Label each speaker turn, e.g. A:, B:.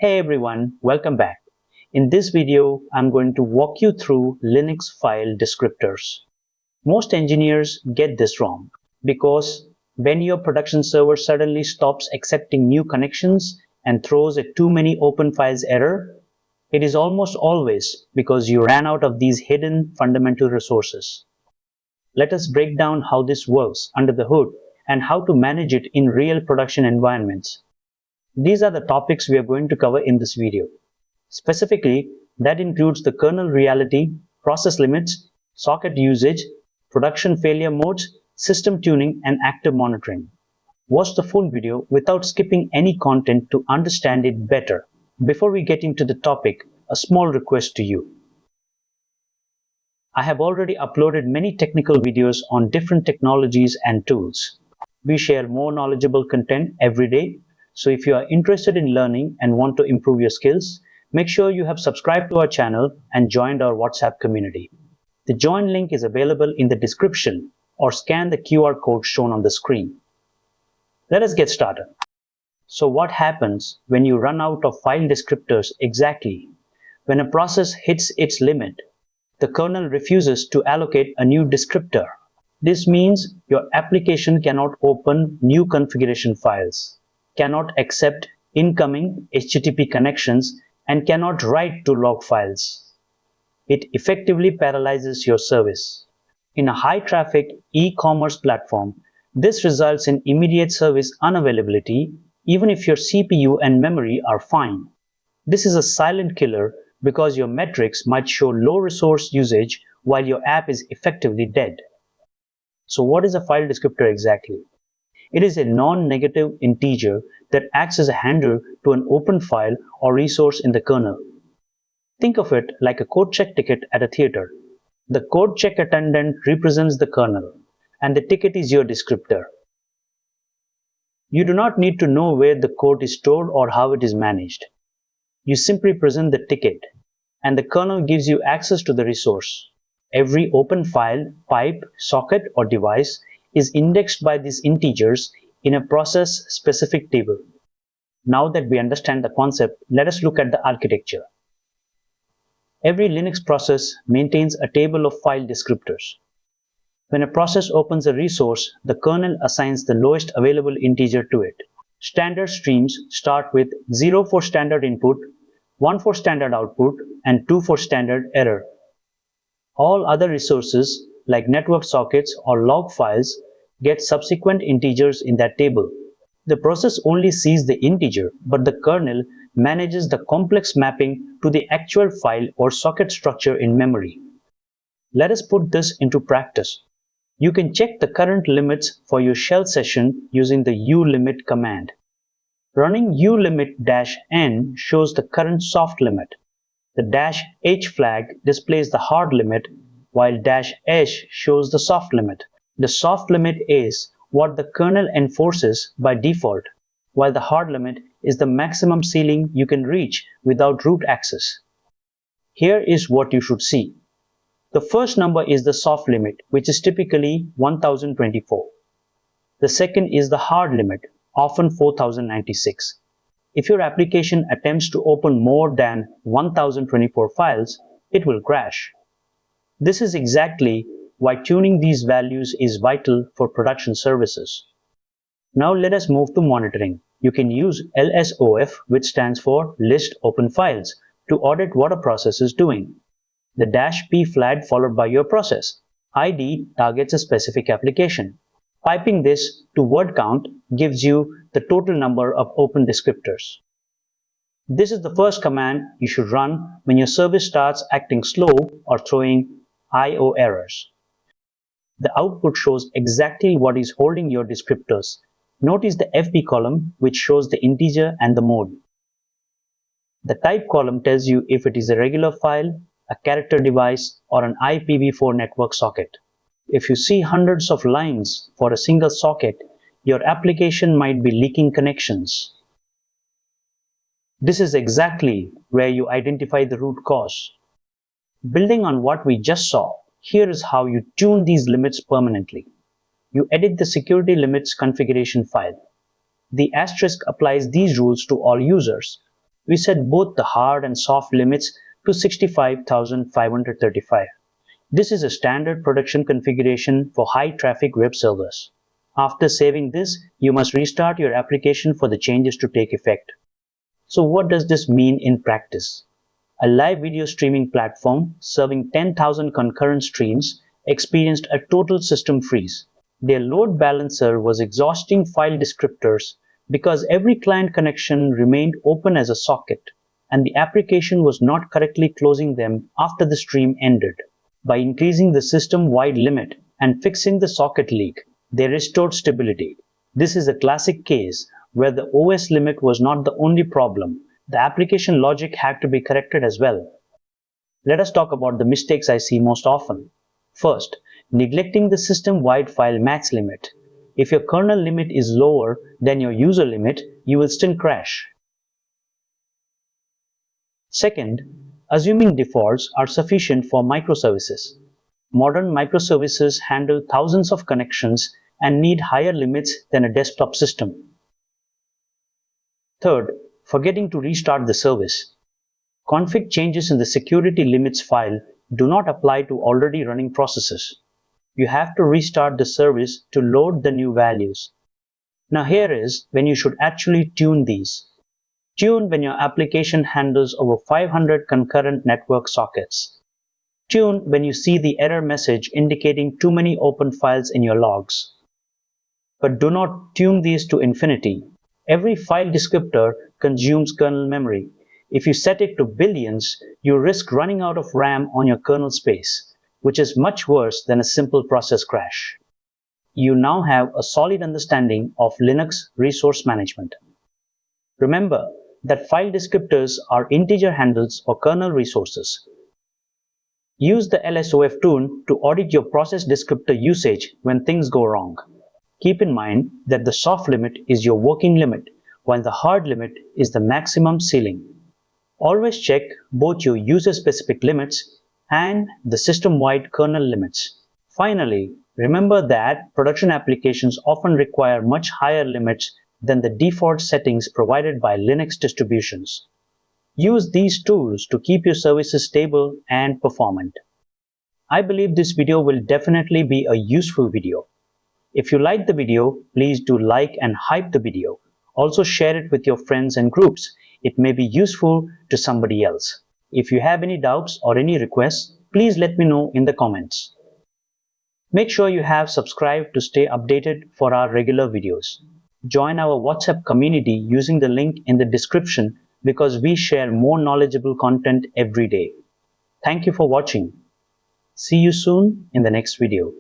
A: Hey everyone, welcome back. In this video, I'm going to walk you through Linux file descriptors. Most engineers get this wrong because when your production server suddenly stops accepting new connections and throws a too many open files error, it is almost always because you ran out of these hidden fundamental resources. Let us break down how this works under the hood and how to manage it in real production environments. These are the topics we are going to cover in this video. Specifically, that includes the kernel reality, process limits, socket usage, production failure modes, system tuning, and active monitoring. Watch the full video without skipping any content to understand it better. Before we get into the topic, a small request to you. I have already uploaded many technical videos on different technologies and tools. We share more knowledgeable content every day. So if you are interested in learning and want to improve your skills, make sure you have subscribed to our channel and joined our WhatsApp community. The join link is available in the description or scan the QR code shown on the screen. Let us get started. So what happens when you run out of file descriptors exactly? When a process hits its limit, the kernel refuses to allocate a new descriptor. This means your application cannot open new configuration files, cannot accept incoming HTTP connections, and cannot write to log files. It effectively paralyzes your service. In a high-traffic e-commerce platform, this results in immediate service unavailability even if your CPU and memory are fine. This is a silent killer because your metrics might show low resource usage while your app is effectively dead. So what is a file descriptor exactly? It is a non-negative integer that acts as a handler to an open file or resource in the kernel. Think of it like a code check ticket at a theater. The code check attendant represents the kernel, and the ticket is your descriptor. You do not need to know where the code is stored or how it is managed. You simply present the ticket, and the kernel gives you access to the resource. Every open file, pipe, socket, or device is indexed by these integers in a process-specific table. Now that we understand the concept, let us look at the architecture. Every Linux process maintains a table of file descriptors. When a process opens a resource, the kernel assigns the lowest available integer to it. Standard streams start with 0 for standard input, 1 for standard output, and 2 for standard error. All other resources, like network sockets or log files, get subsequent integers in that table. The process only sees the integer, but the kernel manages the complex mapping to the actual file or socket structure in memory. Let us put this into practice. You can check the current limits for your shell session using the ulimit command. Running ulimit-n shows the current soft limit. The -h flag displays the hard limit, while -s shows the soft limit. The soft limit is what the kernel enforces by default, while the hard limit is the maximum ceiling you can reach without root access. Here is what you should see. The first number is the soft limit, which is typically 1024. The second is the hard limit, often 4096. If your application attempts to open more than 1024 files, it will crash. This is exactly why tuning these values is vital for production services. Now let us move to monitoring. You can use lsof, which stands for list open files, to audit what a process is doing. The -p flag followed by your process ID targets a specific application. Piping this to word count gives you the total number of open descriptors. This is the first command you should run when your service starts acting slow or throwing I/O errors. The output shows exactly what is holding your descriptors. Notice the FB column, which shows the integer and the mode. The type column tells you if it is a regular file, a character device, or an IPv4 network socket. If you see hundreds of lines for a single socket, your application might be leaking connections. This is exactly where you identify the root cause. Building on what we just saw, here is how you tune these limits permanently. You edit the security limits configuration file. The asterisk applies these rules to all users. we set both the hard and soft limits to 65,535. This is a standard production configuration for high-traffic web servers. After saving this, you must restart your application for the changes to take effect. So what does this mean in practice? A live video streaming platform serving 10,000 concurrent streams experienced a total system freeze. Their load balancer was exhausting file descriptors because every client connection remained open as a socket, and the application was not correctly closing them after the stream ended. By increasing the system-wide limit and fixing the socket leak, they restored stability. This is a classic case where the OS limit was not the only problem. The application logic had to be corrected as well. Let us talk about the mistakes I see most often. First, neglecting the system-wide file max limit. If your kernel limit is lower than your user limit, you will still crash. Second, assuming defaults are sufficient for microservices. Modern microservices handle thousands of connections and need higher limits than a desktop system. Third, forgetting to restart the service. Config changes in the security limits file do not apply to already running processes. You have to restart the service to load the new values. Now here is when you should actually tune these. Tune when your application handles over 500 concurrent network sockets. Tune when you see the error message indicating too many open files in your logs. But do not tune these to infinity. Every file descriptor consumes kernel memory. If you set it to billions, you risk running out of RAM on your kernel space, which is much worse than a simple process crash. You now have a solid understanding of Linux resource management. Remember that file descriptors are integer handles for kernel resources. Use the lsof tool to audit your process descriptor usage when things go wrong. Keep in mind that the soft limit is your working limit, while the hard limit is the maximum ceiling. Always check both your user-specific limits and the system-wide kernel limits. Finally, remember that production applications often require much higher limits than the default settings provided by Linux distributions. Use these tools to keep your services stable and performant. I believe this video will definitely be a useful video. If you liked the video, please do like and hype the video. Also share it with your friends and groups. It may be useful to somebody else. If you have any doubts or any requests, please let me know in the comments. Make sure you have subscribed to stay updated for our regular videos. Join our WhatsApp community using the link in the description because we share more knowledgeable content every day. Thank you for watching. See you soon in the next video.